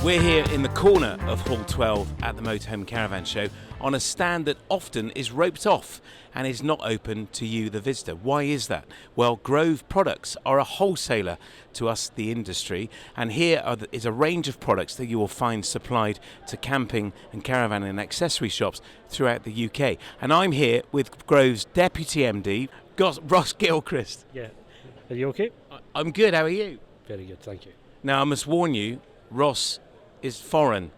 We're here in the corner of Hall 12 at the Motorhome and Caravan Show on a stand that often is roped off and is not open to you, the visitor. Why is that? Well, Grove Products are a wholesaler to us, the industry, and here is a range of products that you will find supplied to camping and caravan and accessory shops throughout the UK. And I'm here with Grove's Deputy MD, Ross Gilchrist. Yeah. Are you okay? I'm good, how are you? Very good, thank you. Now, I must warn you, Ross is foreign.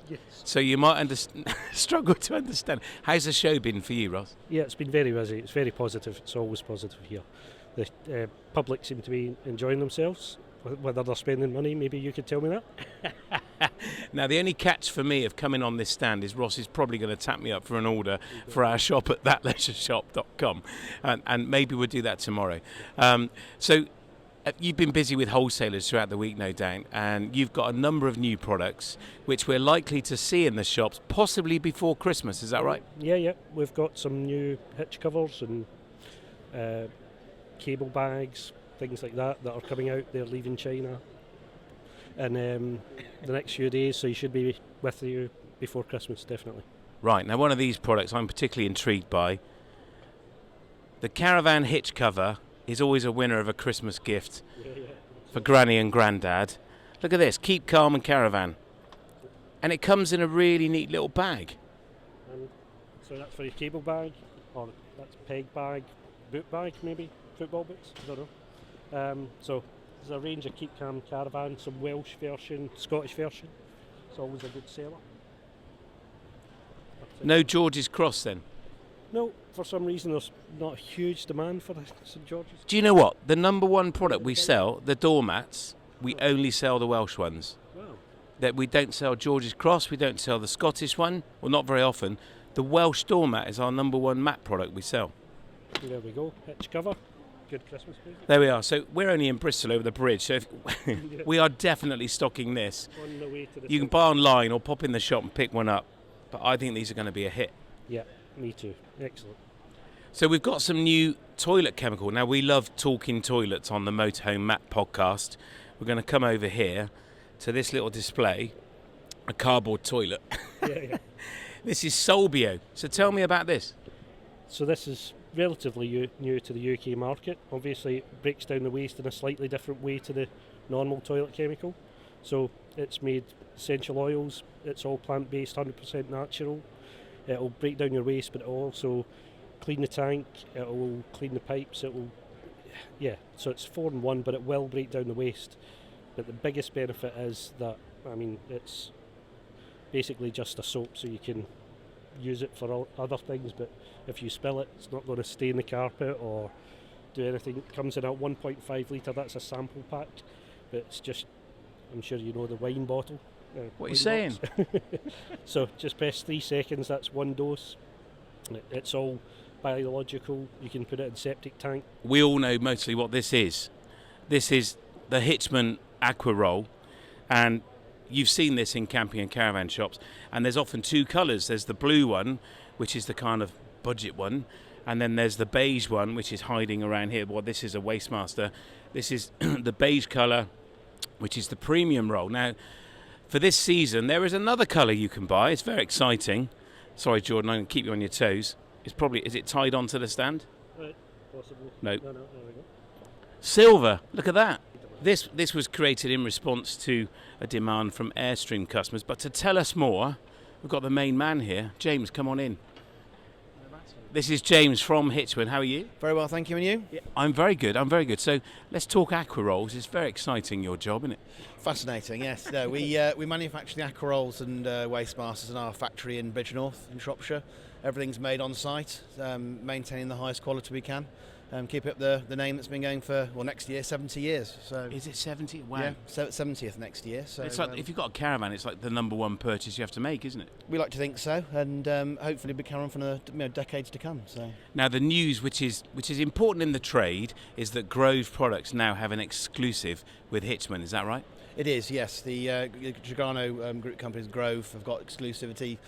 Yes. So you might struggle to understand. How's the show been for you, Ross? Yeah, it's been very busy. It's very positive. It's always positive here. The public seem to be enjoying themselves. Whether they're spending money, maybe you could tell me that. Now, the only catch for me of coming on this stand is Ross is probably going to tap me up for an order for our shop at thatleisureshop.com, and maybe we'll do that tomorrow. So you've been busy with wholesalers throughout the week, no doubt, and you've got a number of new products which we're likely to see in the shops possibly before Christmas. Is that right? Yeah. We've got some new hitch covers and cable bags, things like that are coming out. They're leaving China in the next few days, so you should be with you before Christmas, definitely. Right, now one of these products I'm particularly intrigued by. The caravan hitch cover is always a winner of a Christmas gift for Granny and Grandad. Look at this, Keep Calm and Caravan. And it comes in a really neat little bag. So that's for your cable bag, or that's peg bag, boot bag maybe, football boots, I don't know. So there's a range of Keep Calm Caravan, some Welsh version, Scottish version. It's always a good seller. No George's Cross then? No, for some reason there's not a huge demand for the St George's. Do you know what? The number one product we sell, the doormats, we only sell the Welsh ones. Wow. That we don't sell George's Cross, we don't sell the Scottish one, well, not very often. The Welsh doormat is our number one mat product we sell. There we go, hitch cover. Good Christmas present. There we are. So we're only in Bristol over the bridge, so we are definitely stocking this. On the way to the You can buy online or pop in the shop and pick one up, but I think these are going to be a hit. Yeah, me too. Excellent. So we've got some new toilet chemical. Now, we love talking toilets on the Motorhome Map podcast. We're going to come over here to this little display, a cardboard toilet. Yeah. This is Solbio. So tell me about this. So this is relatively new to the UK market. Obviously, it breaks down the waste in a slightly different way to the normal toilet chemical. So it's made essential oils. It's all plant-based, 100% natural. It'll break down your waste, but it'll also clean the tank. It'll clean the pipes. So it's 4-in-1, but it will break down the waste. But the biggest benefit is that, it's basically just a soap, so you can use it for other things, but if you spill it, it's not going to stain the carpet or do anything. It comes in at 1.5 litre, that's a sample pack, but it's just, I'm sure you know the wine bottle. What are you saying? So just press 3 seconds, that's one dose. It's all biological, you can put it in septic tank. We all know mostly what this is. This is the Hitchman Aqua Roll, and you've seen this in camping and caravan shops, and there's often two colours. There's the blue one, which is the kind of budget one, and then there's the beige one, which is hiding around here. Well, this is a Wastemaster. This is the beige colour, which is the premium roll. Now, for this season, there is another colour you can buy. It's very exciting. Sorry, Jordan, I'm going to keep you on your toes. Is it tied onto the stand? Possibly. No. No, there we go. Silver, look at that. This was created in response to a demand from Airstream customers. But to tell us more, we've got the main man here. James, come on in. This is James from Hitchman. How are you? Very well, thank you. And you? Yeah, I'm very good. So let's talk Aqua Rolls. It's very exciting, your job, isn't it? Fascinating, yes. No, we manufacture the Aqua Rolls and Wastemasters in our factory in Bridgnorth in Shropshire. Everything's made on site, maintaining the highest quality we can. Keep up the name that's been going for, next year, 70 years. So is it 70? Wow. Yeah, 70th next year. So it's like, if you've got a caravan, it's like the number one purchase you have to make, isn't it? We like to think so, and hopefully be carrying on for decades to come. So now the news, which is important in the trade, is that Grove Products now have an exclusive with Hitchman. Is that right? It is, yes. The Trigano group companies, Grove, have got exclusivity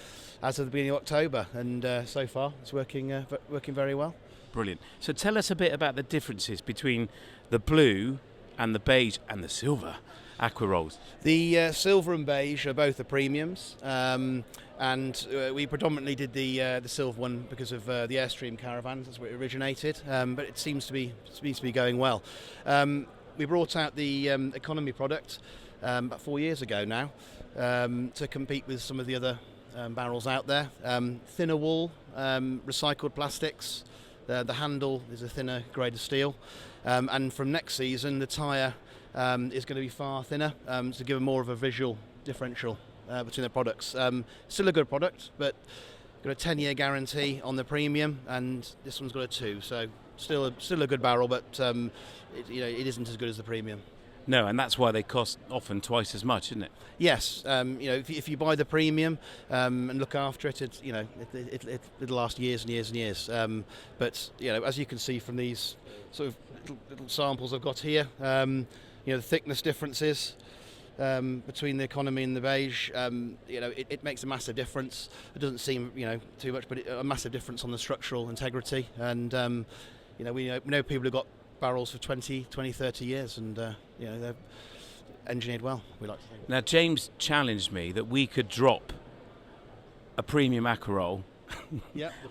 as of the beginning of October, and so far it's working very well. Brilliant. So tell us a bit about the differences between the blue and the beige and the silver Aqua Rolls? The silver and beige are both the premiums, and we predominantly did the silver one because of the Airstream caravans. That's where it originated, but it seems to be going well. We brought out the economy product about 4 years ago now to compete with some of the other barrels out there. Thinner wool, recycled plastics. The handle is a thinner grade of steel, and from next season the tyre is going to be far thinner to give more of a visual differential between the products. Still a good product, but got a 10-year guarantee on the premium, and this one's got a 2. So still a good barrel, but it isn't as good as the premium. No, and that's why they cost often twice as much, isn't it? Yes, if you buy the premium and look after it, it'll last years and years and years. But as you can see from these sort of little samples I've got here, the thickness differences between the economy and the beige, it makes a massive difference. It doesn't seem too much, but a massive difference on the structural integrity. And we know people who've got barrels for 20, 30 years, and they're engineered well, we like to think. Now, James challenged me that we could drop a premium Aqua Roll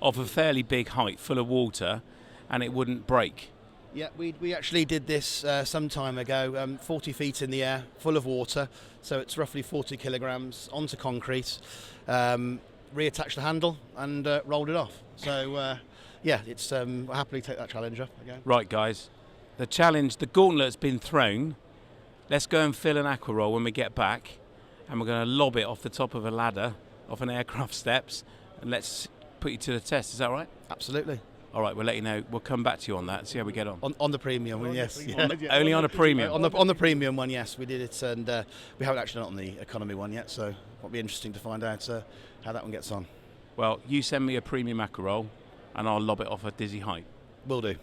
off a fairly big height full of water and it wouldn't break. Yeah, we actually did this some time ago, 40 feet in the air, full of water, so it's roughly 40 kilograms onto concrete, reattached the handle and rolled it off. So I'll happily take that challenge up again. Right, guys, the gauntlet's been thrown. Let's go and fill an Aqua Roll when we get back, and we're going to lob it off the top of a ladder, off an aircraft steps, and let's put you to the test. Is that right? Absolutely. All right, we'll let you know. We'll come back to you on that, see how we get on. On the premium one, yes. Only on a premium? On the premium one, yes, we did it, and we haven't actually done it on the economy one yet, so it'll be interesting to find out how that one gets on. Well, you send me a premium Aqua Roll, and I'll lob it off a dizzy height. Will do.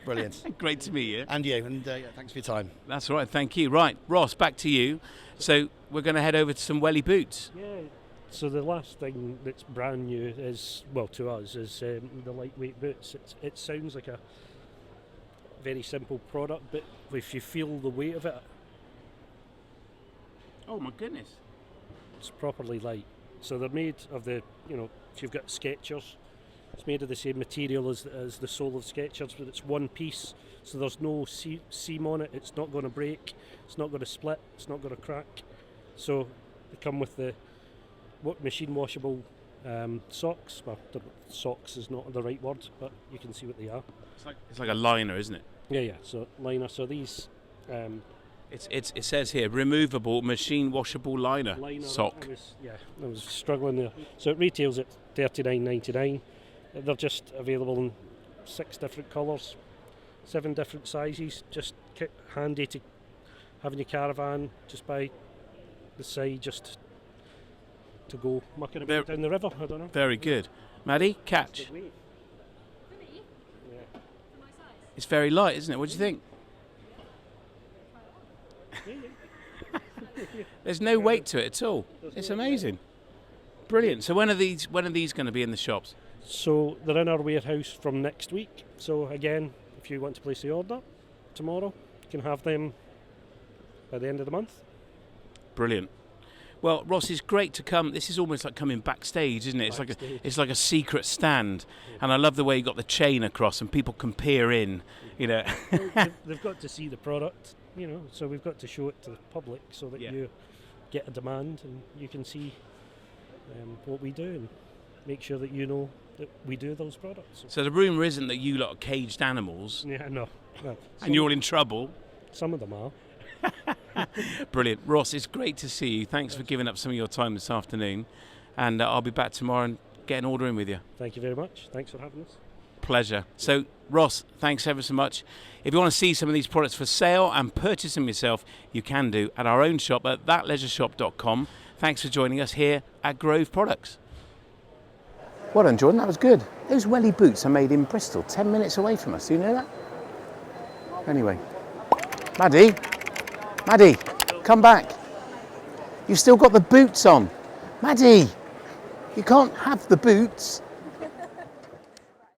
Brilliant. Great to meet you. And you, and thanks for your time. That's all right, thank you. Right, Ross, back to you. So we're going to head over to some welly boots. Yeah, so the last thing that's brand new is, well, to us, is the lightweight boots. It sounds like a very simple product, but if you feel the weight of it, oh my goodness, it's properly light. So they're made of the, if you've got Skechers, it's made of the same material as the sole of Skechers, but it's one piece, so there's no seam on it. It's not going to break, it's not going to split, it's not going to crack. So they come with the machine washable socks. Well, socks is not the right word, but you can see what they are. It's like a liner, isn't it? Yeah. So liner. So these. It says here removable machine washable liner sock. I was struggling there. So it retails at $39.99. They're just available in 6 different colours, 7 different sizes. Just handy to have in your caravan, just by the side, just to go mucking about down the river. I don't know. Very good. Maddie, catch. Yeah. It's very light, isn't it? What do you think? There's no weight to it at all. It's amazing. Brilliant. So when are these going to be in the shops? So they're in our warehouse from next week. So again, if you want to place the order tomorrow, you can have them by the end of the month. Brilliant. Well, Ross, it's great to come. This is almost like coming backstage, isn't it? It's like a secret stand, and I love the way you got the chain across, and people can peer in. They've got to see the product, So we've got to show it to the public so that you get a demand and you can see what we do and make sure that you know that we do those products. So the rumour isn't that you lot are caged animals. Yeah, no. And you're all in trouble. Some of them are. Brilliant. Ross, it's great to see you. Thanks for giving up some of your time this afternoon. And I'll be back tomorrow and get an order in with you. Thank you very much. Thanks for having us. Pleasure. So, Ross, thanks ever so much. If you want to see some of these products for sale and purchase them yourself, you can do at our own shop at thatleisureshop.com. Thanks for joining us here at Grove Products. Well done, Jordan. That was good. Those welly boots are made in Bristol, 10 minutes away from us. Do you know that? Anyway. Maddie, come back. You've still got the boots on. Maddie, you can't have the boots.